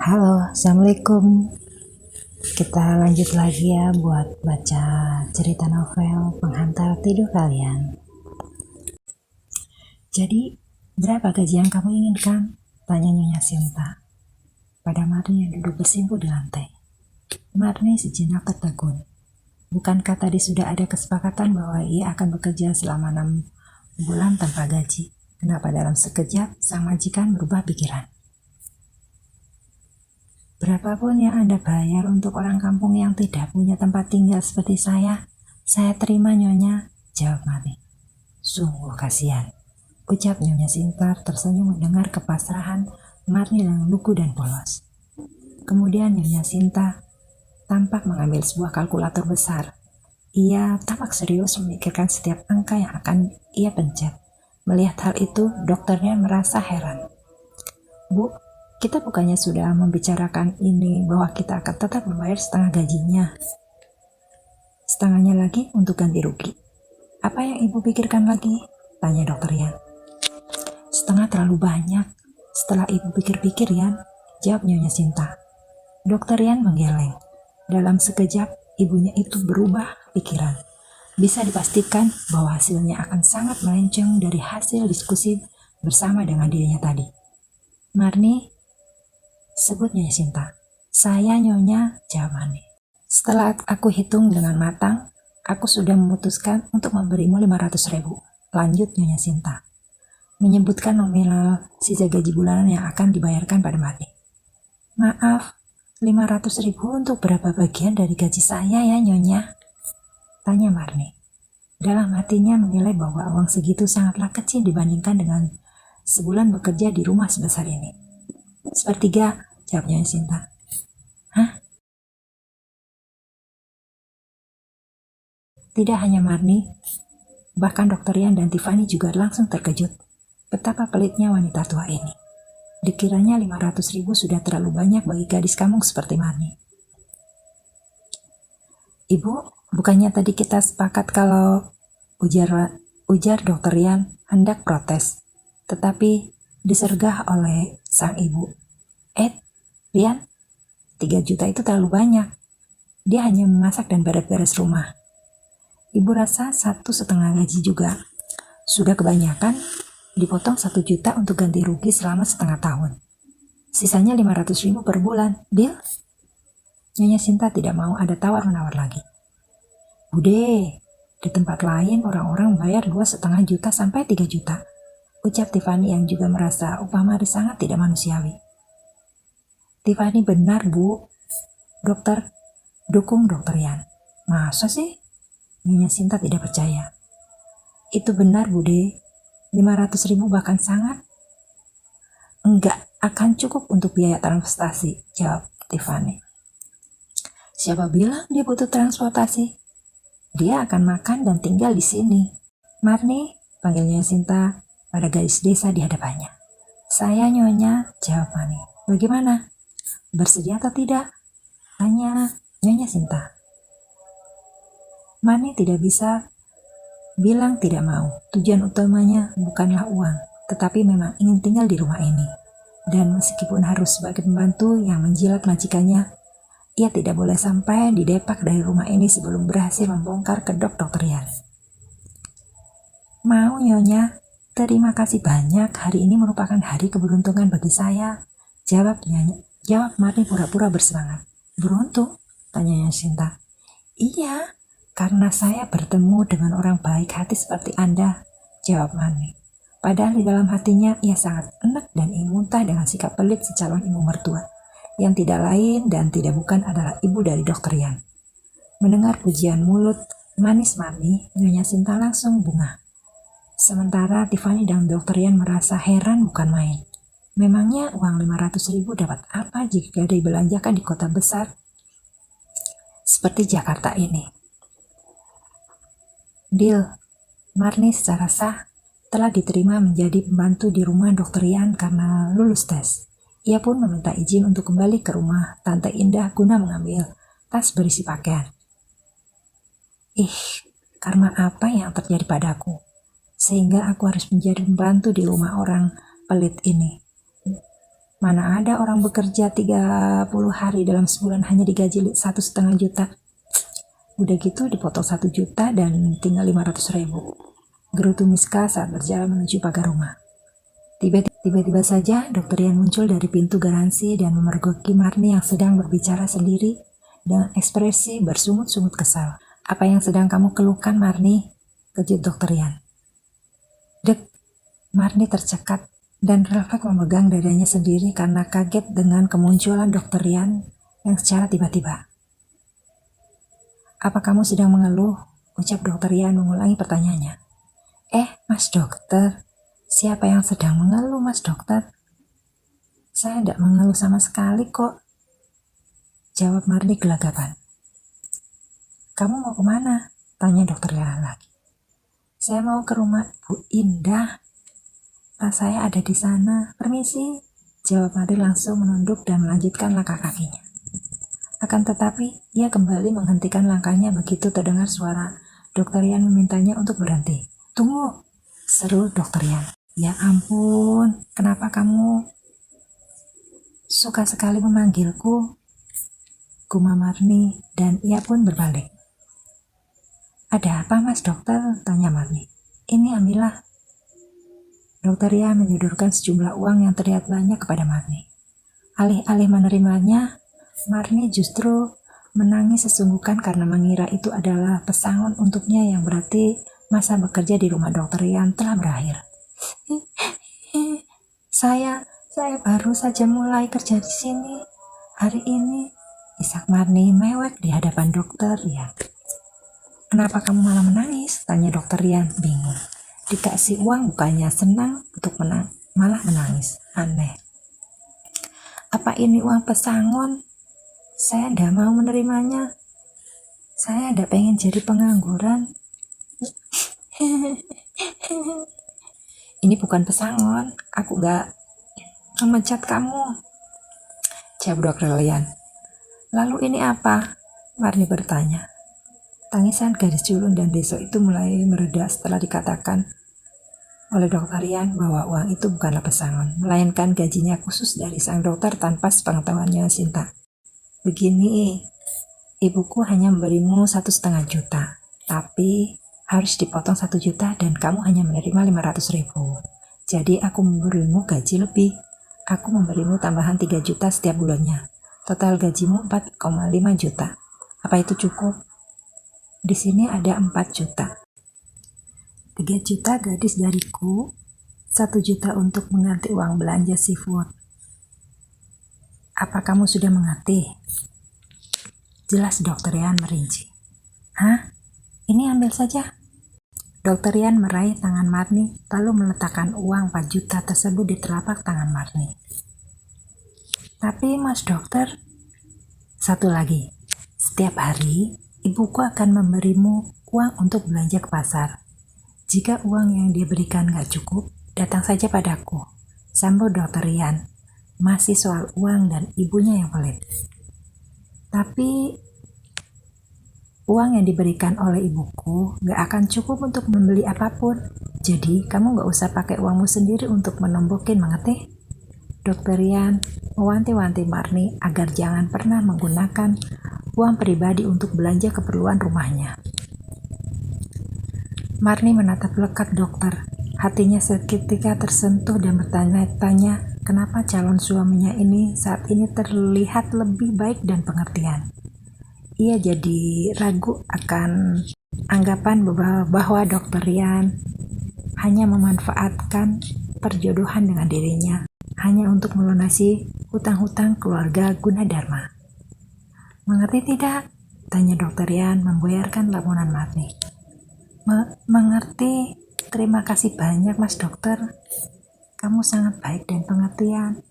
Halo, Assalamualaikum. Kita lanjut lagi ya buat baca cerita novel penghantar tidur kalian. Jadi, berapa gaji yang kamu inginkan? Tanya Nyonya Sinta pada Marni yang duduk bersimpuh di lantai. Marni sejenak tertegun. Bukankah tadi sudah ada kesepakatan bahwa ia akan bekerja selama 6 bulan tanpa gaji? Kenapa dalam sekejap sang majikan berubah pikiran? Berapapun yang Anda bayar untuk orang kampung yang tidak punya tempat tinggal seperti saya terima Nyonya, jawab Marni. Sungguh kasihan, ucap Nyonya Sinta tersenyum mendengar kepasrahan Marni yang lugu dan polos. Kemudian Nyonya Sinta tampak mengambil sebuah kalkulator besar. Ia tampak serius memikirkan setiap angka yang akan ia pencet. Melihat hal itu, dokternya merasa heran. Bu, kita bukannya sudah membicarakan ini bahwa kita akan tetap membayar setengah gajinya. Setengahnya lagi untuk ganti rugi. Apa yang ibu pikirkan lagi? Tanya dokter Yan. Setengah terlalu banyak. Setelah ibu pikir-pikir Yan, jawab Nyonya Sinta. Dokter Yan menggeleng. Dalam sekejap, ibunya itu berubah pikiran. Bisa dipastikan bahwa hasilnya akan sangat melenceng dari hasil diskusi bersama dengan dirinya tadi. Marni, sebut Nyonya Sinta. Saya Nyonya, jawab Marni. Setelah aku hitung dengan matang, aku sudah memutuskan untuk memberimu 500.000. Lanjut Nyonya Sinta. Menyebutkan nominal sisa gaji bulanan yang akan dibayarkan pada Marni. Maaf, 500.000 untuk berapa bagian dari gaji saya ya Nyonya? Tanya Marni. Dalam hatinya menilai bahwa uang segitu sangatlah kecil dibandingkan dengan sebulan bekerja di rumah sebesar ini. Sepertiga, jawab Nyonya Sinta. Hah? Tidak hanya Marni, bahkan Dr. Yan dan Tiffany juga langsung terkejut. Betapa pelitnya wanita tua ini. Dikiranya 500.000 sudah terlalu banyak bagi gadis kampung seperti Marni. Ibu, bukannya tadi kita sepakat kalau ujar Dr. Yan hendak protes, tetapi disergah oleh sang ibu. Rian, 3 juta itu terlalu banyak. Dia hanya memasak dan beres-beres rumah. Ibu rasa 1,5 gaji juga sudah kebanyakan. Dipotong 1 juta untuk ganti rugi selama setengah tahun. Sisanya 500.000 per bulan. Deal? Nyonya Sinta tidak mau ada tawar-menawar lagi. Bude, di tempat lain orang-orang bayar 2,5 juta sampai 3 juta. Ucap Tiffany yang juga merasa upah Mari sangat tidak manusiawi. Tiffany benar bu. Dokter, dukung Dokter Yan. Masa sih? Nyonya Sinta tidak percaya. Itu benar bude. 500.000 bahkan sangat enggak akan cukup untuk biaya transportasi, jawab Tiffany. Siapa bilang dia butuh transportasi? Dia akan makan dan tinggal di sini. Marni, panggilnya Sinta pada gadis desa di hadapannya. Saya Nyonya, jawab Marni. Bagaimana? Bersedia atau tidak? Tanya Nyonya Sinta. Marni tidak bisa bilang tidak mau. Tujuan utamanya bukanlah uang, tetapi memang ingin tinggal di rumah ini. Dan meskipun harus sebagai pembantu yang menjilat majikannya, ia tidak boleh sampai didepak dari rumah ini sebelum berhasil membongkar kedok Dokter Yan. Mau Nyonya, terima kasih banyak. Hari ini merupakan hari keberuntungan bagi saya. Jawab Marni pura-pura bersemangat. Beruntung? Tanya Nyonya Sinta. Iya, karena saya bertemu dengan orang baik hati seperti Anda, jawab Marni. Padahal di dalam hatinya ia sangat enak dan ingin muntah dengan sikap pelit si calon ibu mertua, yang tidak lain dan tidak bukan adalah ibu dari Dokter Yan. Mendengar pujian mulut manis Marni, Nyonya Sinta langsung bunga. Sementara Tiffany dan Dokter Yan merasa heran bukan main. Memangnya uang 500.000 dapat apa jika dibelanjakan di kota besar seperti Jakarta ini? Deal, Marni secara sah telah diterima menjadi pembantu di rumah Dokter Yan karena lulus tes. Ia pun meminta izin untuk kembali ke rumah Tante Indah guna mengambil tas berisi pakaian. Karena apa yang terjadi padaku? Sehingga aku harus menjadi pembantu di rumah orang pelit ini. Mana ada orang bekerja 30 hari dalam sebulan hanya digaji 1,5 juta. Udah gitu dipotong 1 juta dan tinggal 500.000. Gerutu Miska saat berjalan menuju pagar rumah. Tiba-tiba saja Dr. Yan muncul dari pintu garansi dan memergoki Marni yang sedang berbicara sendiri dengan ekspresi bersungut-sungut kesal. Apa yang sedang kamu keluhkan, Marni? Kejut Dr. Yan. Dek, Marni tercekat dan refleks memegang dadanya sendiri karena kaget dengan kemunculan Dr. Yan yang secara tiba-tiba. Apa kamu sedang mengeluh? Ucap Dr. Yan mengulangi pertanyaannya. Mas dokter, siapa yang sedang mengeluh, Mas dokter? Saya tidak mengeluh sama sekali kok, jawab Marni gelagapan. Kamu mau kemana? Tanya Dr. Yan lagi. Saya mau ke rumah Bu Indah. Pas saya ada di sana. Permisi, jawab Marni langsung menunduk dan melanjutkan langkah kakinya. Akan tetapi, ia kembali menghentikan langkahnya begitu terdengar suara Dr. Yan memintanya untuk berhenti. Tunggu, seru Dr. Yan. Ya ampun, kenapa kamu suka sekali memanggilku? Gumam Marni dan ia pun berbalik. Ada apa Mas dokter? Tanya Marni. Ini ambillah. Dr. Yan menyodorkan sejumlah uang yang terlihat banyak kepada Marni. Alih-alih menerimanya, Marni justru menangis sesungguhkan karena mengira itu adalah pesangon untuknya yang berarti masa bekerja di rumah Dr. Yan telah berakhir. Saya baru saja mulai kerja di sini hari ini, isak Marni mewek di hadapan Dr. Yan. Kenapa kamu malah menangis? Tanya Dr. Yan bingung. Dikasih uang bukannya senang untuk malah menangis. Aneh. Apa ini uang pesangon? Saya tidak mau menerimanya. Saya tidak pengen jadi pengangguran. Ini bukan pesangon. Aku gak memecat kamu, jawab Dr. Yan. Lalu ini apa? Marni bertanya. Tangisan gadis culun dan Deso itu mulai mereda setelah dikatakan oleh Dr. Yan bahwa uang itu bukanlah pesangon, melainkan gajinya khusus dari sang dokter tanpa sepengetahuannya Sinta. Begini, ibuku hanya memberimu 1,5 juta, tapi harus dipotong 1 juta dan kamu hanya menerima 500.000. Jadi aku memberimu gaji lebih. Aku memberimu tambahan 3 juta setiap bulannya. Total gajimu 4,5 juta. Apa itu cukup? Di sini ada 4 juta. 3 juta gadis dariku, 1 juta untuk mengganti uang belanja seafood. Apa kamu sudah mengerti? Jelas Dr. Yan merinci. Hah? Ini ambil saja. Dr. Yan meraih tangan Marni lalu meletakkan uang 4 juta tersebut di telapak tangan Marni. Tapi Mas Dokter, satu lagi, setiap hari ibuku akan memberimu uang untuk belanja ke pasar. Jika uang yang dia berikan gak cukup, datang saja padaku. Sambut Dr. Yan. Masih soal uang dan ibunya yang pelit. Tapi uang yang diberikan oleh ibuku gak akan cukup untuk membeli apapun. Jadi kamu gak usah pakai uangmu sendiri untuk menombokin, mengerti? Dr. Yan mewanti-wanti Marni agar jangan pernah menggunakan uang pribadi untuk belanja keperluan rumahnya. Marni menatap lekat dokter. Hatinya seketika tersentuh dan bertanya-tanya kenapa calon suaminya ini saat ini terlihat lebih baik dan pengertian. Ia jadi ragu akan anggapan bahwa Dr. Yan hanya memanfaatkan perjodohan dengan dirinya hanya untuk melunasi hutang-hutang keluarga Gunadarma. Mengerti tidak? Tanya Dr. Yan memboyarkan lamunan Marni. Mengerti. Terima kasih banyak Mas Dokter. Kamu sangat baik dan pengertian.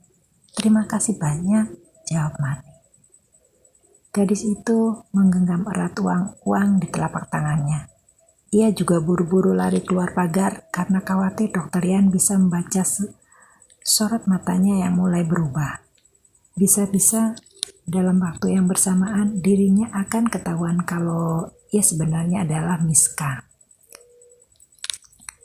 Terima kasih banyak, jawab Marni. Gadis itu menggenggam erat uang di telapak tangannya. Ia juga buru-buru lari keluar pagar karena khawatir Dr. Yan bisa membaca sorot matanya yang mulai berubah. Bisa-bisa dalam waktu yang bersamaan dirinya akan ketahuan kalau ia sebenarnya adalah Miska.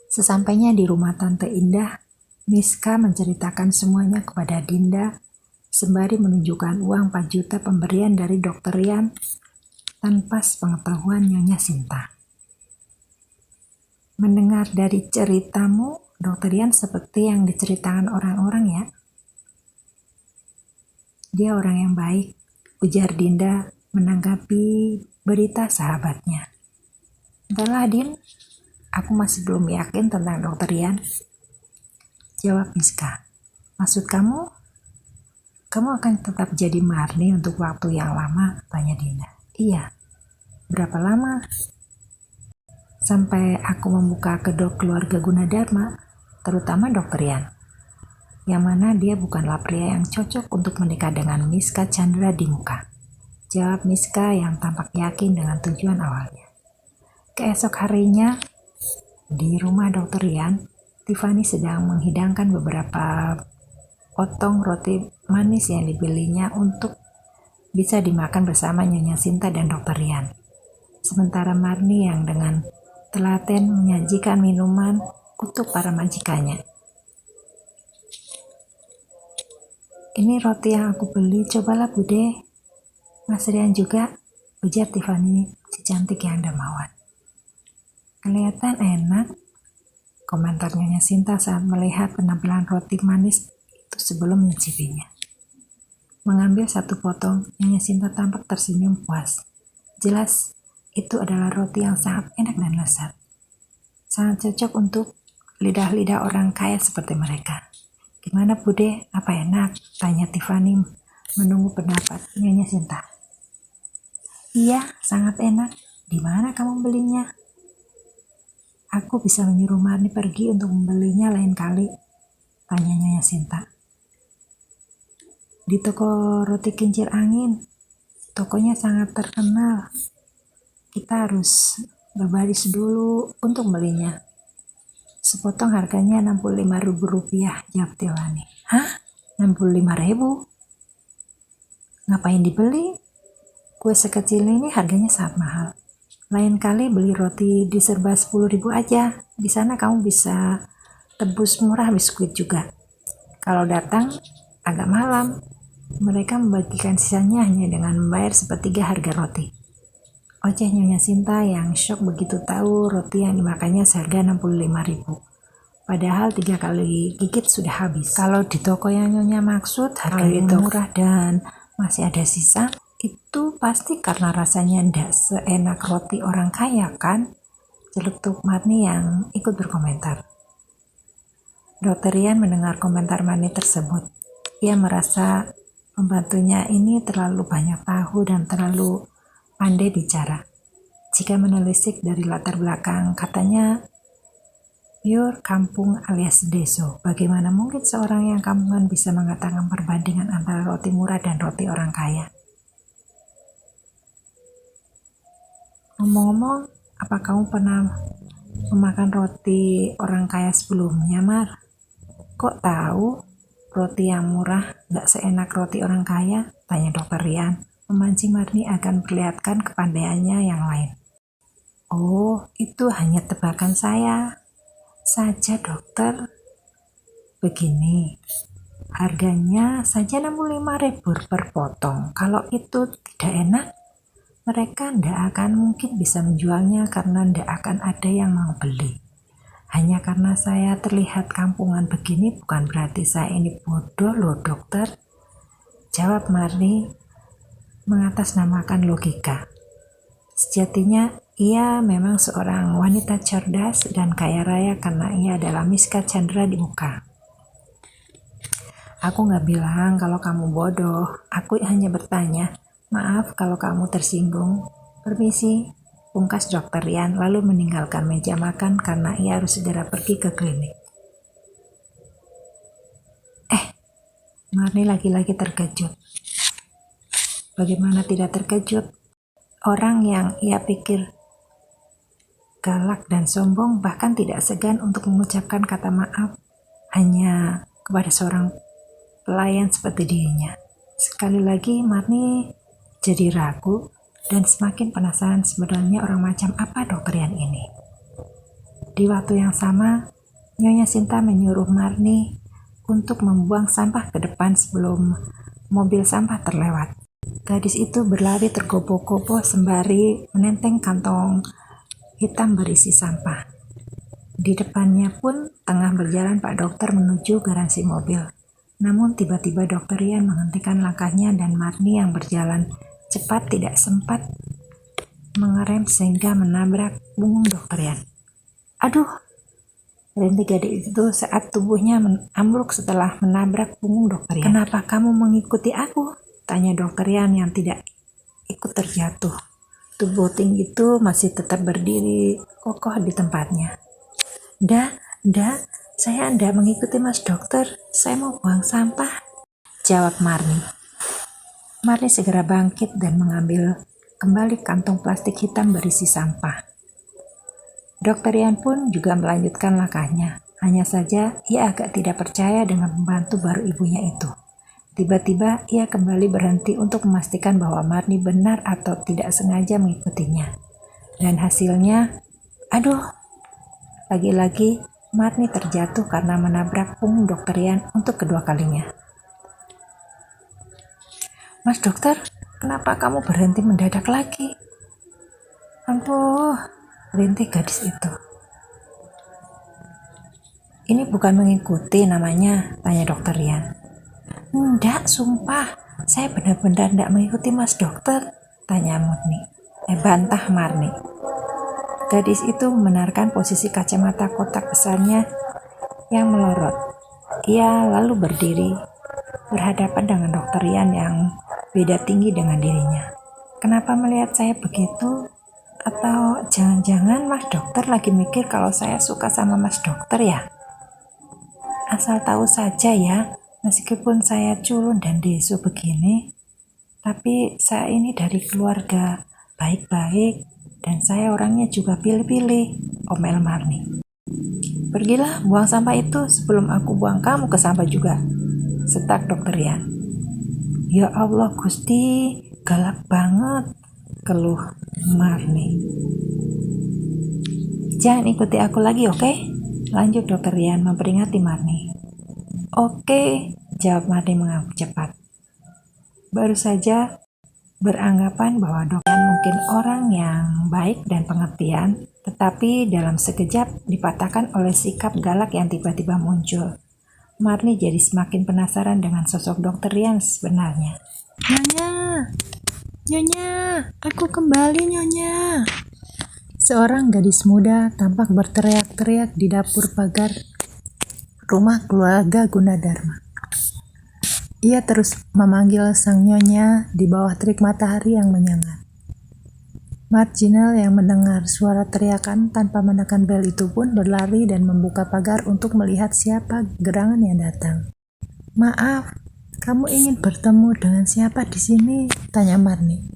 Sesampainya di rumah Tante Indah, Miska menceritakan semuanya kepada Dinda sembari menunjukkan uang 4 juta pemberian dari Dr. Rian tanpa sepengetahuan Nyonya Sinta. Mendengar dari ceritamu, Dr. Rian seperti yang diceritakan orang-orang ya. Dia orang yang baik, ujar Dinda menanggapi berita sahabatnya. Entahlah Din, aku masih belum yakin tentang Dr. Rian. Jawab Miska. Maksud kamu akan tetap jadi Marni untuk waktu yang lama? Tanya Dinda. Iya. Berapa lama? Sampai aku membuka kedok keluarga Gunadarma, terutama Dr. Rian. Yang mana dia bukanlah pria yang cocok untuk menikah dengan Miska Chandra di muka. Jawab Miska yang tampak yakin dengan tujuan awalnya. Keesok harinya, di rumah Dr. Rian, Tiffany sedang menghidangkan beberapa potong roti manis yang dibelinya untuk bisa dimakan bersama Nyonya Sinta dan Dr. Rian. Sementara Marni yang dengan telaten menyajikan minuman untuk para majikannya. Ini roti yang aku beli, cobalah Bude. Mas Rian juga, ujar Tiffany si cantik yang dermawan. Kelihatan enak, komentar Nyonya Sinta saat melihat penampilan roti manis itu sebelum mencicipinya. Mengambil satu potong, Nyonya Sinta tampak tersenyum puas. Jelas, itu adalah roti yang sangat enak dan lezat. Sangat cocok untuk lidah-lidah orang kaya seperti mereka. Gimana Bude, apa enak? Tanya Tiffany menunggu pendapat Nyonya Sinta. Iya, sangat enak. Di mana kamu belinya? Aku bisa menyuruh Marni pergi untuk membelinya lain kali, tanya Nyonya Sinta. Di toko roti kincir angin, tokonya sangat terkenal. Kita harus berbaris dulu untuk belinya. Sepotong harganya Rp65.000, jawab Tiffany. Hah? 65.000? Ngapain dibeli? Kue sekecil ini harganya sangat mahal. Lain kali beli roti di serba 10.000 aja. Di sana kamu bisa tebus murah biskuit juga. Kalau datang agak malam, mereka membagikan sisanya hanya dengan membayar sepertiga harga roti. Oceh Nyonya Sinta yang syok begitu tahu roti yang dimakannya seharga 65.000. Padahal 3 kali gigit sudah habis. Kalau di toko yang Nyonya maksud harganya murah dan masih ada sisa, itu pasti karena rasanya ndak seenak roti orang kaya kan? Celetuk Marni yang ikut berkomentar. Dr. Rian mendengar komentar Marni tersebut. Ia merasa pembantunya ini terlalu banyak tahu dan terlalu pandai bicara. Jika menelisik dari latar belakang, katanya pure kampung alias deso. Bagaimana mungkin seorang yang kampungan bisa mengatakan perbandingan antara roti murah dan roti orang kaya? Ngomong-ngomong, apa kamu pernah memakan roti orang kaya sebelumnya, Mar? Kok tahu roti yang murah gak seenak roti orang kaya? Tanya Dr. Rian, memancing Marni akan perlihatkan kepandaiannya yang lain. Oh, itu hanya tebakan saya saja, dokter. Begini, harganya saja 65.000 per potong. Kalau itu tidak enak, mereka tidak akan mungkin bisa menjualnya karena tidak akan ada yang mau beli. Hanya karena saya terlihat kampungan begini bukan berarti saya ini bodoh loh dokter, jawab Marni mengatasnamakan logika. Sejatinya ia memang seorang wanita cerdas dan kaya raya karena ia adalah Miska Chandra di muka. Aku gak bilang kalau kamu bodoh, aku hanya bertanya. Maaf kalau kamu tersinggung. Permisi, pungkas Dr. Rian lalu meninggalkan meja makan karena ia harus segera pergi ke klinik. Marni lagi-lagi terkejut. Bagaimana tidak terkejut? Orang yang ia pikir galak dan sombong bahkan tidak segan untuk mengucapkan kata maaf hanya kepada seorang pelayan seperti dirinya. Sekali lagi Marni jadi ragu dan semakin penasaran sebenarnya orang macam apa Dr. Rian ini. Di waktu yang sama, Nyonya Sinta menyuruh Marni untuk membuang sampah ke depan sebelum mobil sampah terlewat. Gadis itu berlari tergopoh-gopoh sembari menenteng kantong hitam berisi sampah. Di depannya pun tengah berjalan Pak Dokter menuju garasi mobil. Namun tiba-tiba Dokter Rian menghentikan langkahnya dan Marni yang berjalan cepat tidak sempat mengerem sehingga menabrak punggung Dokter Rian. Aduh! Rintik gadis itu saat tubuhnya ambruk setelah menabrak punggung Dokter Rian. Kenapa kamu mengikuti aku? Tanya Dokter Rian yang tidak ikut terjatuh. Tubuh tinggi itu masih tetap berdiri kokoh di tempatnya. Saya tidak mengikuti Mas Dokter. Saya mau buang sampah, jawab Marni. Marni segera bangkit dan mengambil kembali kantong plastik hitam berisi sampah. Dokter Rian pun juga melanjutkan langkahnya. Hanya saja ia agak tidak percaya dengan pembantu baru ibunya itu. Tiba-tiba ia kembali berhenti untuk memastikan bahwa Marni benar atau tidak sengaja mengikutinya. Dan hasilnya, lagi-lagi Marni terjatuh karena menabrak punggung Dokter Rian untuk kedua kalinya. Mas Dokter, kenapa kamu berhenti mendadak lagi? Aduh, rintih gadis itu. Ini bukan mengikuti namanya, tanya Dokter Rian. Enggak, sumpah. Saya benar-benar tidak mengikuti Mas Dokter, bantah Marni. Gadis itu membenarkan posisi kacamata kotak besarnya yang melorot. Ia lalu berdiri, berhadapan dengan Dokter Rian yang beda tinggi dengan dirinya. Kenapa melihat saya begitu? Atau jangan-jangan Mas Dokter lagi mikir kalau saya suka sama Mas Dokter ya? Asal tahu saja ya, meskipun saya culun dan desu begini, tapi saya ini dari keluarga baik-baik dan saya orangnya juga pilih-pilih, omel Marni. Pergilah buang sampah itu sebelum aku buang kamu ke sampah juga, setak Dokter Rian. Ya Allah Gusti, galak banget, keluh Marni. Jangan ikuti aku lagi, oke? Lanjut Dokter Rian memperingati Marni. Oke, jawab Marni mengangguk cepat. Baru saja beranggapan bahwa Dokter mungkin orang yang baik dan pengertian, tetapi dalam sekejap dipatahkan oleh sikap galak yang tiba-tiba muncul. Marni jadi semakin penasaran dengan sosok Dokter Rian sebenarnya. Nyonya, aku kembali Nyonya. Seorang gadis muda tampak berteriak-teriak di dapur pagar rumah keluarga Gunadarma. Ia terus memanggil sang nyonya di bawah terik matahari yang menyangat. Marginal yang mendengar suara teriakan tanpa menekan bel itu pun berlari dan membuka pagar untuk melihat siapa gerangan yang datang. Maaf, kamu ingin bertemu dengan siapa di sini? Tanya Marni.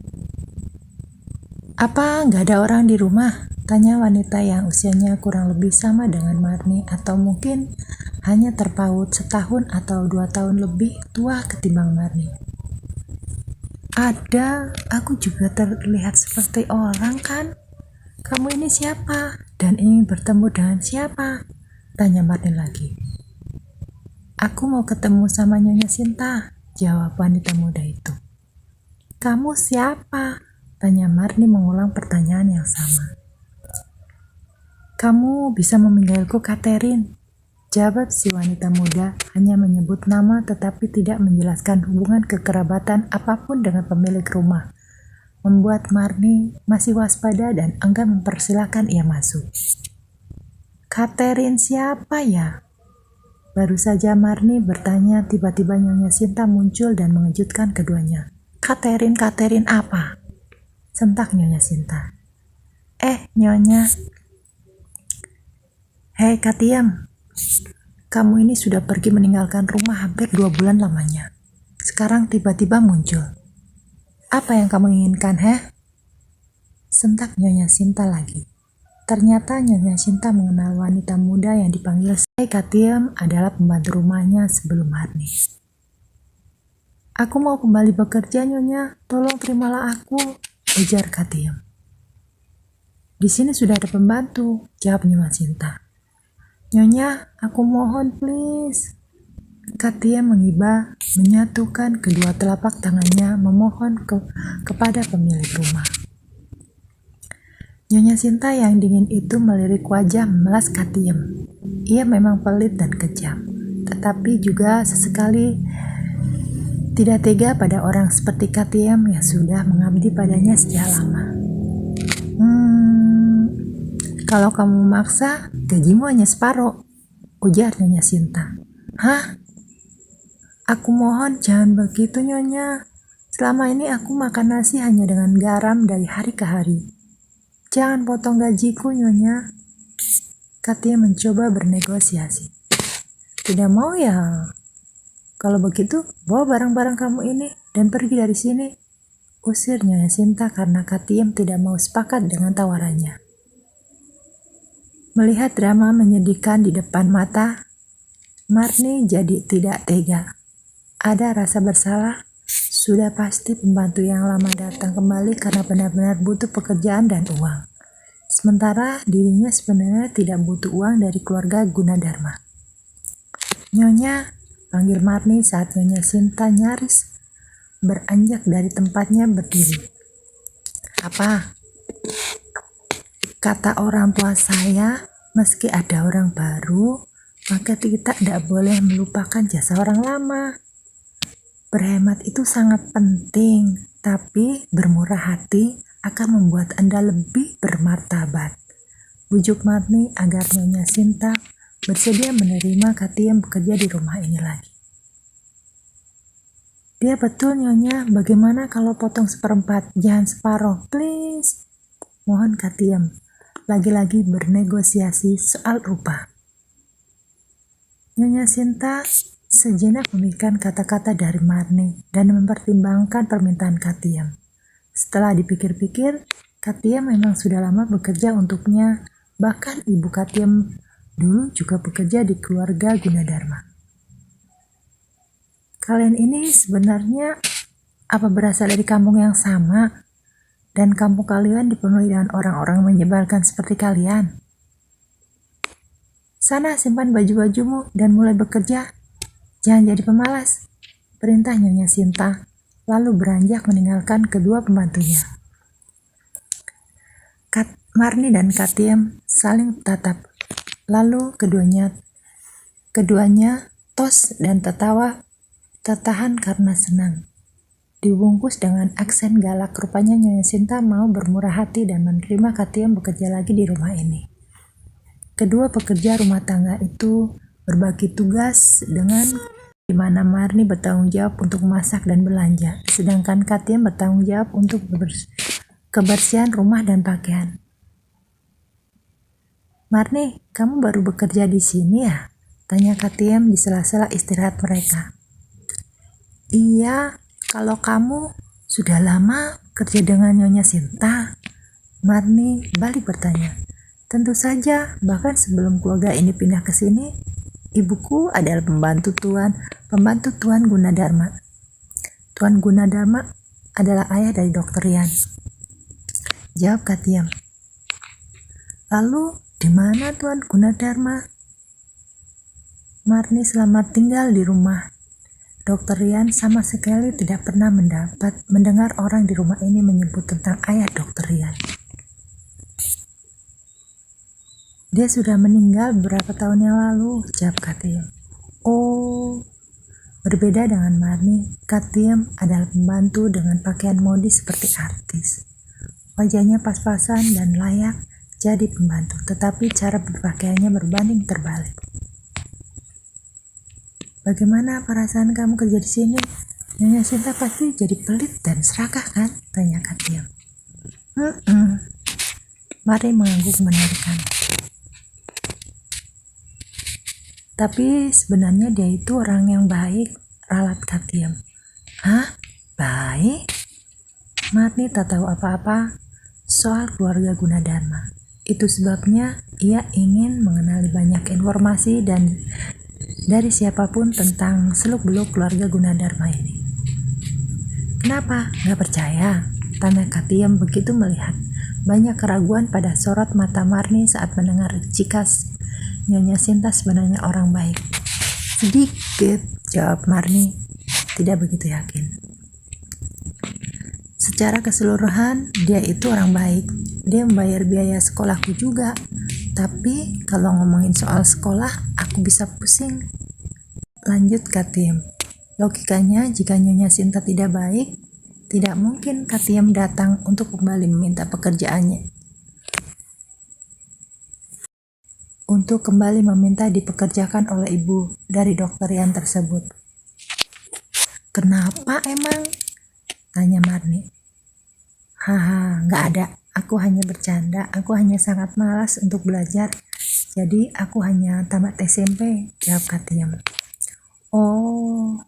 Apa nggak ada orang di rumah? Tanya wanita yang usianya kurang lebih sama dengan Marni atau mungkin hanya terpaut setahun atau 2 tahun lebih tua ketimbang Marni. Ada, aku juga terlihat seperti orang kan? Kamu ini siapa? Dan ingin bertemu dengan siapa? Tanya Marni lagi. Aku mau ketemu sama Nyonya Sinta, jawab wanita muda itu. Kamu siapa? Tanya Marni mengulang pertanyaan yang sama. Kamu bisa memanggilku Catherine, jawab si wanita muda, hanya menyebut nama tetapi tidak menjelaskan hubungan kekerabatan apapun dengan pemilik rumah. Membuat Marni masih waspada dan enggan mempersilahkan ia masuk. Catherine siapa ya? Baru saja Marni bertanya, tiba-tiba Nyonya Sinta muncul dan mengejutkan keduanya. Catherine apa? Sentak Nyonya Sinta. Nyonya. Hei Katiam, kamu ini sudah pergi meninggalkan rumah hampir 2 bulan lamanya. Sekarang tiba-tiba muncul. Apa yang kamu inginkan, Sentak Nyonya Sinta lagi. Ternyata Nyonya Sinta mengenal wanita muda yang dipanggil Hei Katiam adalah pembantu rumahnya sebelum Marni. Aku mau kembali bekerja, Nyonya. Tolong terimalah aku, ujar Katiam. Di sini sudah ada pembantu, jawab Nyonya Sinta. Nyonya, aku mohon please. Katia mengiba, menyatukan kedua telapak tangannya memohon kepada pemilik rumah. Nyonya Sinta yang dingin itu melirik wajah memelas Katiem. Ia memang pelit dan kejam, tetapi juga sesekali tidak tega pada orang seperti Katiem yang sudah mengabdi padanya sejak lama. Kalau kamu memaksa, gajimu hanya separuh, ujar Nyonya Sinta. Hah? Aku mohon jangan begitu, Nyonya. Selama ini aku makan nasi hanya dengan garam dari hari ke hari. Jangan potong gajiku, Nyonya. Katia mencoba bernegosiasi. Tidak mau ya? Kalau begitu, bawa barang-barang kamu ini dan pergi dari sini. Usir Nyonya Sinta karena Katiem tidak mau sepakat dengan tawarannya. Melihat drama menyedihkan di depan mata, Marni jadi tidak tega. Ada rasa bersalah, sudah pasti pembantu yang lama datang kembali karena benar-benar butuh pekerjaan dan uang. Sementara dirinya sebenarnya tidak butuh uang dari keluarga Gunadarma. Nyonya, panggil Marni saat Nyonya Sinta nyaris beranjak dari tempatnya berdiri. Apa? Kata orang tua saya, meski ada orang baru, maka kita tidak boleh melupakan jasa orang lama. Berhemat itu sangat penting, tapi bermurah hati akan membuat Anda lebih bermartabat. Bujuk Marni agar Nyonya Sinta bersedia menerima Katiem bekerja di rumah ini lagi. Dia betul, Nyonya. Bagaimana kalau potong seperempat, jangan separuh, please. Mohon Katiem. Lagi-lagi bernegosiasi soal upah. Nyonya Sinta sejenak memikirkan kata-kata dari Marni dan mempertimbangkan permintaan Katiem. Setelah dipikir-pikir, Katiem memang sudah lama bekerja untuknya. Bahkan ibu Katiem dulu juga bekerja di keluarga Gunadarma. Kalian ini sebenarnya apa berasal dari kampung yang sama? Dan kampung kalian dipenuhi dengan orang-orang menyebalkan seperti kalian. Sana simpan baju-bajumu dan mulai bekerja. Jangan jadi pemalas, perintah Nyonya Sinta, lalu beranjak meninggalkan kedua pembantunya. Marni dan Katiem saling tatap, lalu keduanya tos dan tertahan karena senang. Dibungkus dengan aksen galak, rupanya Nyonya Sinta mau bermurah hati dan menerima Katiem bekerja lagi di rumah ini. Kedua pekerja rumah tangga itu berbagi tugas dengan di mana Marni bertanggung jawab untuk memasak dan belanja, sedangkan Katiem bertanggung jawab untuk kebersihan rumah dan pakaian. Marni, kamu baru bekerja di sini ya? Tanya Katiem di sela-sela istirahat mereka. Iya, kalau kamu sudah lama kerja dengan Nyonya Sinta? Marni balik bertanya. Tentu saja, bahkan sebelum keluarga ini pindah ke sini, ibuku adalah pembantu Tuan Gunadarma. Tuan Gunadarma adalah ayah dari Dr. Rian. Jawab Katiem. Lalu, di mana Tuan Gunadarma? Marni selamat tinggal di rumah. Dr. Rian sama sekali tidak pernah mendengar orang di rumah ini menyebut tentang ayah Dr. Rian. Dia sudah meninggal beberapa tahun yang lalu, jawab Katiem. Oh, berbeda dengan Marni, Katiem adalah pembantu dengan pakaian modis seperti artis. Wajahnya pas-pasan dan layak jadi pembantu, tetapi cara berpakaiannya berbanding terbalik. Bagaimana perasaan kamu kerja di sini? Nyonya Sinta pasti jadi pelit dan serakah kan? Tanya Katiem. Marni mengangguk menerikan. Tapi sebenarnya dia itu orang yang baik, ralat Katiem. Hah? Baik? Marni tak tahu apa-apa soal keluarga Gunadarma. Itu sebabnya ia ingin mengenali banyak informasi dan dari siapapun tentang seluk-beluk keluarga Gunadarma ini. Kenapa? Gak percaya? Tanya Katiem begitu melihat banyak keraguan pada sorot mata Marni saat mendengar cikas Nyonya Sinta sebenarnya orang baik. Sedikit, jawab Marni, tidak begitu yakin. Secara keseluruhan, dia itu orang baik. Dia membayar biaya sekolahku juga. Tapi kalau ngomongin soal sekolah, aku bisa pusing. Lanjut Katiem. Logikanya, jika Nyonya Sinta tidak baik, tidak mungkin Katiem datang untuk kembali meminta pekerjaannya. Untuk kembali meminta dipekerjakan oleh ibu dari dokter Yan tersebut. Kenapa emang? Tanya Marni. Haha, nggak ada. Aku hanya bercanda. Aku hanya sangat malas untuk belajar. Jadi aku hanya tamat SMP, jawab Katiem. Oh,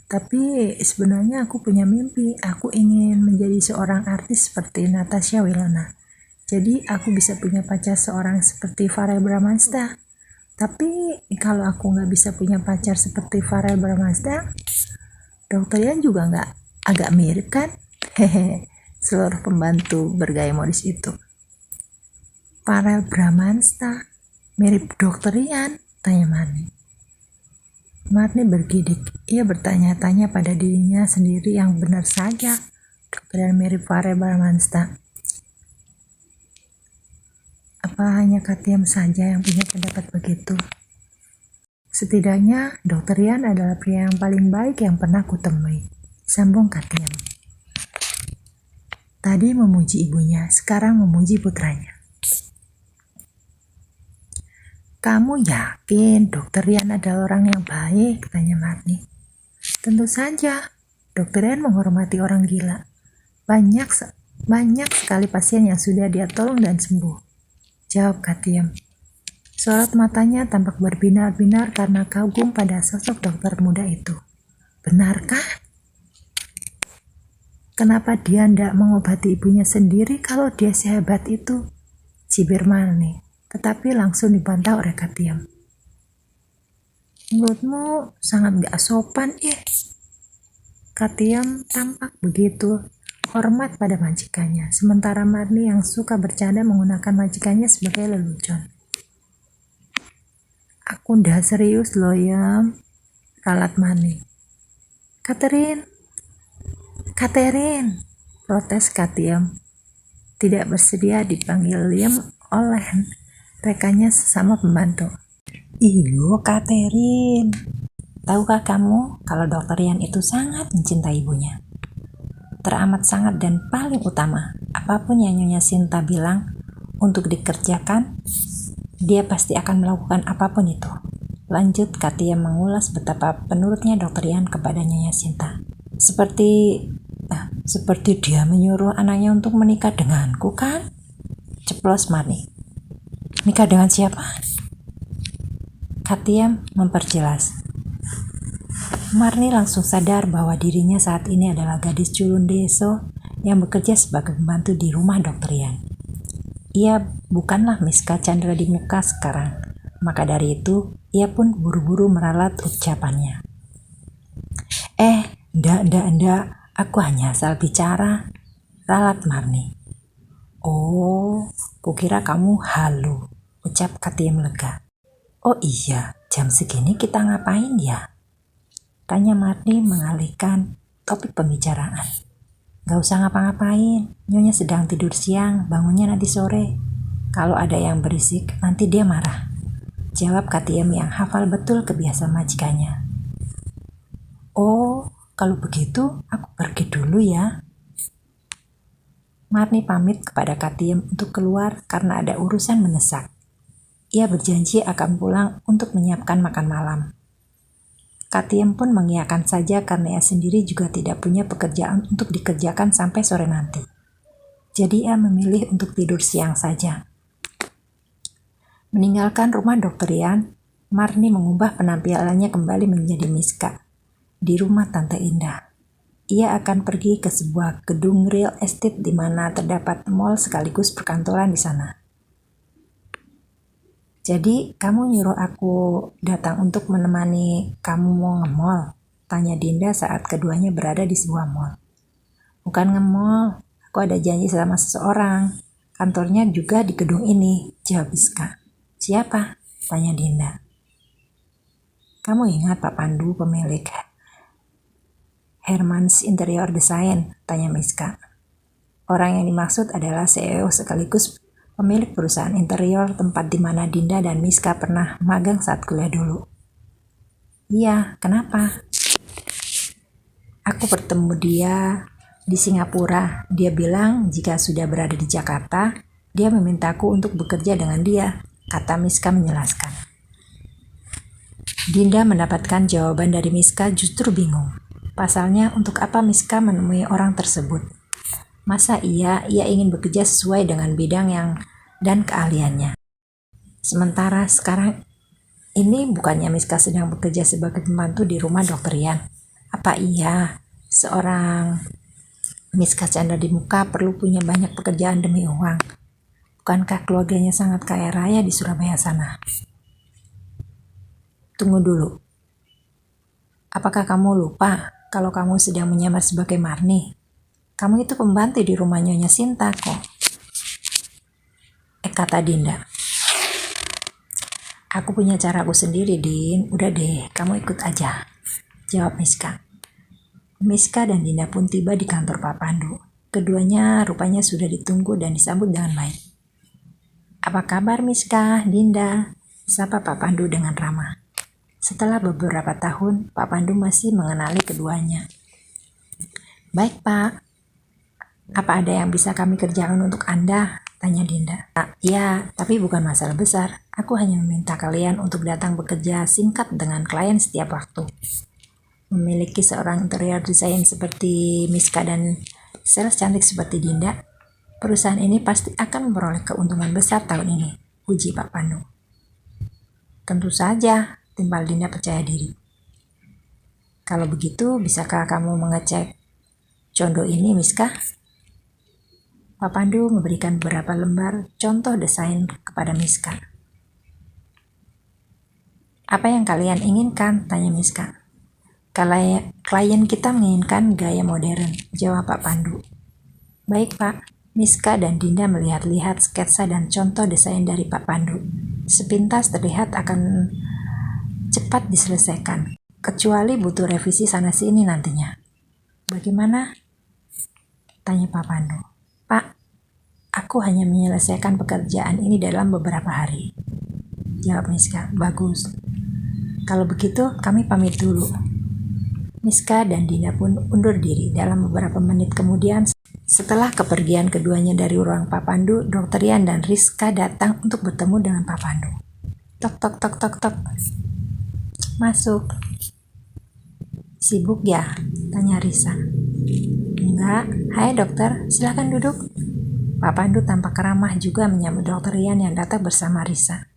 tapi sebenarnya aku punya mimpi. Aku ingin menjadi seorang artis seperti Natasha Wilona. Jadi aku bisa punya pacar seorang seperti Farel Bramasta. Tapi kalau aku nggak bisa punya pacar seperti Farel Bramasta, Dokter Yan juga nggak agak mirip kan? Hehe, seluruh pembantu bergaya modis itu. Farel Bramasta mirip Dokter Yan? Tanya Marni. Marni bergidik. Ia bertanya-tanya pada dirinya sendiri yang benar saja. Dokter Yan mirip Farel Bramasta. Apa hanya Katiem saja yang punya pendapat begitu? Setidaknya, Dokter Yan adalah pria yang paling baik yang pernah kutemui. Sambung Katiem. Tadi memuji ibunya, sekarang memuji putranya. Kamu yakin Dokter Yan adalah orang yang baik? Tanya Marni. Tentu saja, Dokter Yan menghormati orang gila. Banyak sekali pasien yang sudah dia tolong dan sembuh, jawab Katiem. Sorot matanya tampak berbinar-binar karena kagum pada sosok dokter muda itu. Benarkah? Kenapa dia tidak mengobati ibunya sendiri kalau dia sehebat itu? Cibir Marni, tetapi langsung dibantah oleh Katiem. Mulutmu sangat gak sopan, Katiem tampak begitu hormat pada majikannya, sementara Marni yang suka bercanda menggunakan majikannya sebagai lelucon. Aku ndak serius loh ya, ralat Marni. Catherine, protes Katiem. Tidak bersedia dipanggil Liam oleh rekannya sesama pembantu. Iyo Catherine, tahukah kamu kalau Dokter Yan itu sangat mencintai ibunya? Teramat sangat dan paling utama, apapun yang Nyonya Sinta bilang untuk dikerjakan, dia pasti akan melakukan apapun itu. Lanjut Katiem mengulas betapa penurutnya Dokter Yan kepada Nyonya Sinta. Seperti dia menyuruh anaknya untuk menikah denganku kan? Ceplos Marni. Nikah dengan siapa? Katiem memperjelas. Marni langsung sadar bahwa dirinya saat ini adalah gadis culun deso yang bekerja sebagai pembantu di rumah Dokter Yan. Ia bukanlah Miska Chandra di muka sekarang, maka dari itu ia pun buru-buru meralat ucapannya. Ndak, aku hanya asal bicara, ralat Marni. Oh, kukira kamu halu, ucap Katiem lega. Oh iya, jam segini kita ngapain ya? Tanya Marni mengalihkan topik pembicaraan. Gak usah ngapa-ngapain, Nyonya sedang tidur siang, bangunnya nanti sore. Kalau ada yang berisik, nanti dia marah, jawab Katiem yang hafal betul kebiasaan majikannya. Oh, kalau begitu aku pergi dulu ya. Marni pamit kepada Katiem untuk keluar karena ada urusan mendesak. Ia berjanji akan pulang untuk menyiapkan makan malam. Katiem pun mengiyakan saja karena ia sendiri juga tidak punya pekerjaan untuk dikerjakan sampai sore nanti. Jadi ia memilih untuk tidur siang saja. Meninggalkan rumah Dokter Yan, Marni mengubah penampilannya kembali menjadi Miska. Di rumah Tante Indah. Ia akan pergi ke sebuah gedung real estate di mana terdapat mall sekaligus perkantoran di sana. Jadi, kamu nyuruh aku datang untuk menemani kamu mau nge-mall? Tanya Dinda saat keduanya berada di sebuah mall. Bukan nge-mall, aku ada janji sama seseorang. Kantornya juga di gedung ini, jawab Miska. Siapa? Tanya Dinda. Kamu ingat Pak Pandu, pemilik Hermans Interior Design? Tanya Miska. Orang yang dimaksud adalah CEO sekaligus pemilik perusahaan interior tempat di mana Dinda dan Miska pernah magang saat kuliah dulu. Iya, kenapa? Aku bertemu dia di Singapura. Dia bilang jika sudah berada di Jakarta, dia memintaku untuk bekerja dengan dia, kata Miska menjelaskan. Dinda mendapatkan jawaban dari Miska justru bingung. Pasalnya, untuk apa Miska menemui orang tersebut? Masa ia ingin bekerja sesuai dengan bidang dan keahliannya. Sementara sekarang ini bukannya Miska sedang bekerja sebagai pembantu di rumah Dr. Rian. Apa iya seorang Miska Chandra di muka perlu punya banyak pekerjaan demi uang? Bukankah keluarganya sangat kaya raya di Surabaya sana? Tunggu dulu. Apakah kamu lupa kalau kamu sedang menyamar sebagai Marni? Kamu itu pembantu di rumah Nyonya Sinta kok. Kata Dinda. Aku punya caraku sendiri, Din. Udah deh, kamu ikut aja, jawab Miska. Miska dan Dinda pun tiba di kantor Pak Pandu. Keduanya rupanya sudah ditunggu dan disambut dengan baik. Apa kabar Miska, Dinda? Sapa Pak Pandu dengan ramah. Setelah beberapa tahun, Pak Pandu masih mengenali keduanya. Baik Pak, apa ada yang bisa kami kerjakan untuk Anda? Tanya Dinda. Ya, tapi bukan masalah besar. Aku hanya meminta kalian untuk datang bekerja singkat dengan klien setiap waktu. Memiliki seorang interior design seperti Miska dan sales cantik seperti Dinda, perusahaan ini pasti akan memperoleh keuntungan besar tahun ini, puji Pak Pandu. Tentu saja, timbal Dinda percaya diri. Kalau begitu, bisakah kamu mengecek contoh ini, Miska? Pak Pandu memberikan beberapa lembar contoh desain kepada Miska. Apa yang kalian inginkan? Tanya Miska. Klien kita menginginkan gaya modern, jawab Pak Pandu. Baik Pak, Miska dan Dinda melihat-lihat sketsa dan contoh desain dari Pak Pandu. Sepintas terlihat akan cepat diselesaikan, kecuali butuh revisi sana-sini nantinya. Bagaimana? Tanya Pak Pandu. Pak, aku hanya menyelesaikan pekerjaan ini dalam beberapa hari, jawab Miska. Bagus. Kalau begitu, kami pamit dulu. Miska dan Dinda pun undur diri. Dalam beberapa menit kemudian, setelah kepergian keduanya dari ruang Pak Pandu, Dr. Rian dan Rizka datang untuk bertemu dengan Pak Pandu. Tok tok tok tok tok. Masuk. Sibuk ya? Tanya Risa. Enggak. Hai dokter, silakan duduk. Pak Pandu tampak ramah juga menyambut Dr. Rian yang datang bersama Risa.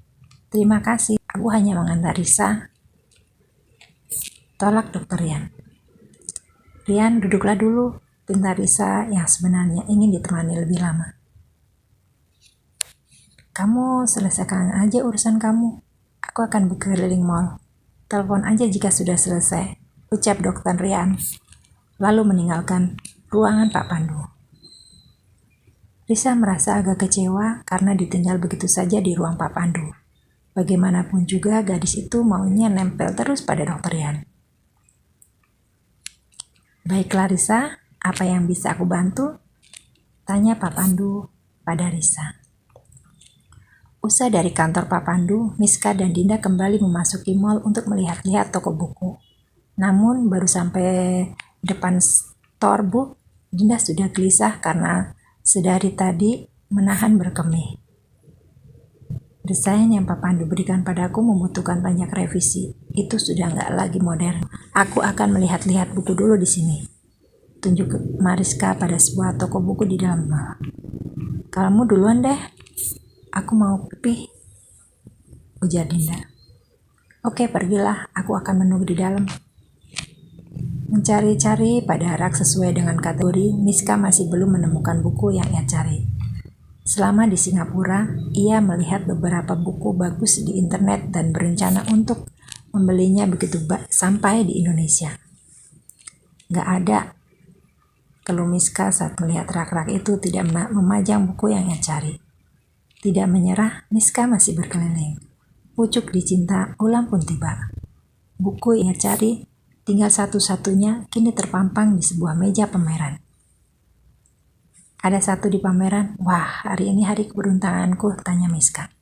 Terima kasih, aku hanya mengantar Risa. Tolak Dr. Rian. Rian, duduklah dulu, pinta Risa yang sebenarnya ingin ditemani lebih lama. Kamu selesaikan aja urusan kamu. Aku akan berkeliling mall. Telepon aja jika sudah selesai, ucap Dr. Rian, lalu meninggalkan ruangan Pak Pandu. Risa merasa agak kecewa karena ditinggal begitu saja di ruang Pak Pandu. Bagaimanapun juga gadis itu maunya nempel terus pada Dr. Rian. Baiklah Risa, apa yang bisa aku bantu? Tanya Pak Pandu pada Risa. Usai dari kantor Pak Pandu, Miska dan Dinda kembali memasuki mall untuk melihat-lihat toko buku. Namun baru sampai depan store book, Dinda sudah gelisah karena sedari tadi menahan berkemih. Desain yang Pak Pandu berikan padaku membutuhkan banyak revisi. Itu sudah nggak lagi modern. Aku akan melihat-lihat buku dulu di sini. Tunjuk Mariska pada sebuah toko buku di dalam mall. Kamu duluan deh. Aku mau pipih, ujar Dinda. Oke, pergilah. Aku akan menunggu di dalam. Mencari-cari pada rak sesuai dengan kategori, Miska masih belum menemukan buku yang ia cari. Selama di Singapura, ia melihat beberapa buku bagus di internet dan berencana untuk membelinya begitu sampai di Indonesia. Gak ada, keluh Miska saat melihat rak-rak itu tidak memajang buku yang ia cari. Tidak menyerah, Miska masih berkeliling. Pucuk dicinta, ulang pun tiba. Buku yang ia cari, tinggal satu-satunya, kini terpampang di sebuah meja pameran. Ada satu di pameran. Wah, hari ini hari keberuntunganku, tanya Miska.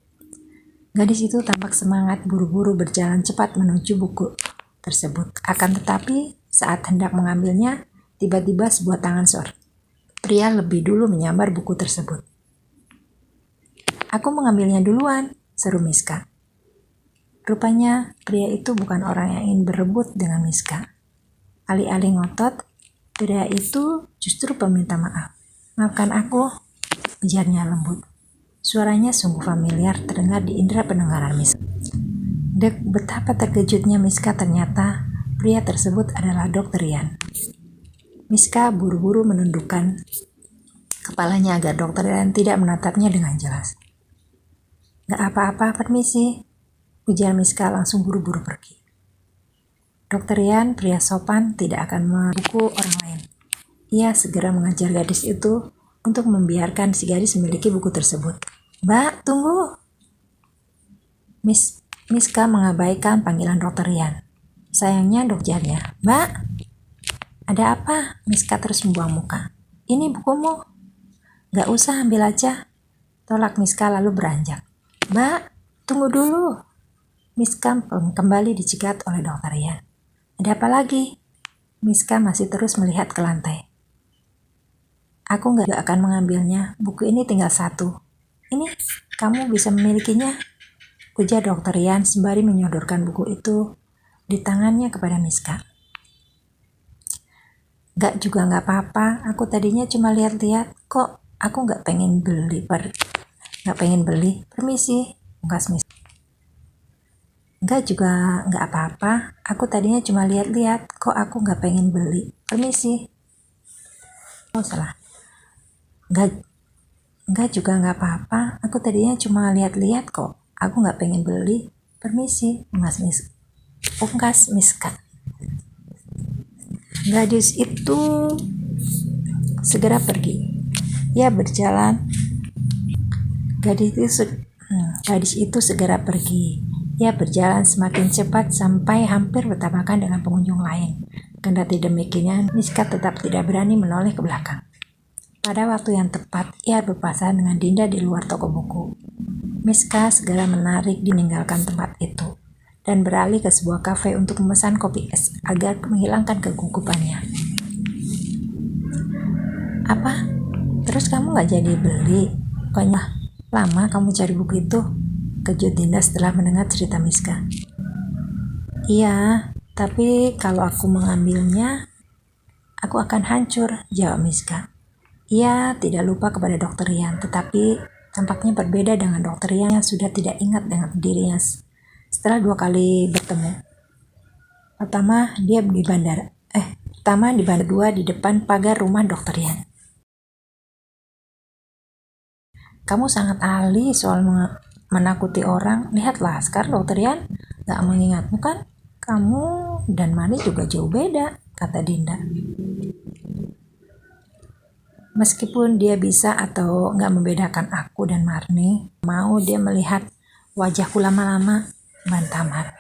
Gadis itu tampak semangat buru-buru berjalan cepat menuju buku tersebut. Akan tetapi, saat hendak mengambilnya, tiba-tiba sebuah tangan pria lebih dulu menyambar buku tersebut. Aku mengambilnya duluan, seru Miska. Rupanya pria itu bukan orang yang ingin berebut dengan Miska. Alih-alih ngotot, pria itu justru peminta maaf. Maafkan aku, ujarnya lembut. Suaranya sungguh familiar terdengar di indera pendengaran Miska. Betapa terkejutnya Miska, ternyata pria tersebut adalah Dr. Ian. Miska buru-buru menundukkan kepalanya agar Dr. Ian tidak menatapnya dengan jelas. Gak apa-apa, permisi, ujar Miska langsung buru-buru pergi. Dr. Ian, pria sopan, tidak akan membuku orang lain. Ia segera mengajar gadis itu untuk membiarkan si gadis memiliki buku tersebut. Mbak, tunggu. Miska mengabaikan panggilan Dr. Ian. Sayangnya dokternya. Mbak, ada apa? Miska terus membuang muka. Ini bukumu. Gak usah, ambil aja. Tolak Miska lalu beranjak. Mbak, tunggu dulu. Miska kembali dicegat oleh Dr. Ian. Ada apa lagi? Miska masih terus melihat ke lantai. Aku gak akan mengambilnya. Buku ini tinggal satu. Ini, kamu bisa memilikinya. Ujar Dr. Ian sembari menyodorkan buku itu di tangannya kepada Miska. Gak juga gak apa-apa. Aku tadinya cuma lihat-lihat. Kok aku gak pengen beli. Permisi, ungkas Miska. Gak juga gak apa-apa. Aku tadinya cuma lihat-lihat. Kok aku gak pengen beli. Permisi. Oh, salah. Gak juga gak apa-apa. Aku tadinya cuma lihat-lihat kok. Aku gak pengen beli. Permisi, ungkas Miska. Gadis itu segera pergi. Ia berjalan. Gadis itu segera pergi. Ia berjalan semakin cepat sampai hampir bertabrakan dengan pengunjung lain. Kendati demikian, Miska tetap tidak berani menoleh ke belakang. Pada waktu yang tepat, ia berpasangan dengan Dinda di luar toko buku. Miska segera meninggalkan tempat itu dan beralih ke sebuah kafe untuk memesan kopi es agar menghilangkan kegugupannya. Apa? Terus kamu gak jadi beli? Pokoknya lama kamu cari buku itu? Kejut Dinda setelah mendengar cerita Miska. Iya, tapi kalau aku mengambilnya, aku akan hancur, jawab Miska. Ia tidak lupa kepada Dr. Ian, tetapi tampaknya berbeda dengan Dr. Ian yang sudah tidak ingat dengan dirinya setelah 2 kali bertemu. Pertama di bandara 2 di depan pagar rumah Dr. Ian. Kamu sangat ahli soal menakuti orang. Lihatlah, sekarang Dr. Ian gak mengingatmu kan? Kamu dan Mani juga jauh beda, kata Dinda. Meskipun dia bisa atau gak membedakan aku dan Marni, mau dia melihat wajahku lama-lama, bantah Mar.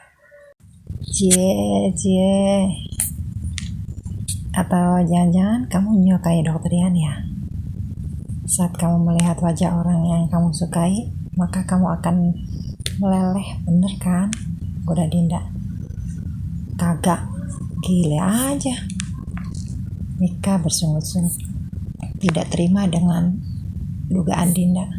Atau jangan-jangan kamu menyukai Dr. Ian ya? Saat kamu melihat wajah orang yang kamu sukai, maka kamu akan meleleh, bener kan? Goda Dinda. Kagak, gile aja. Mika bersungut-sungut, tidak terima dengan dugaan Dinda.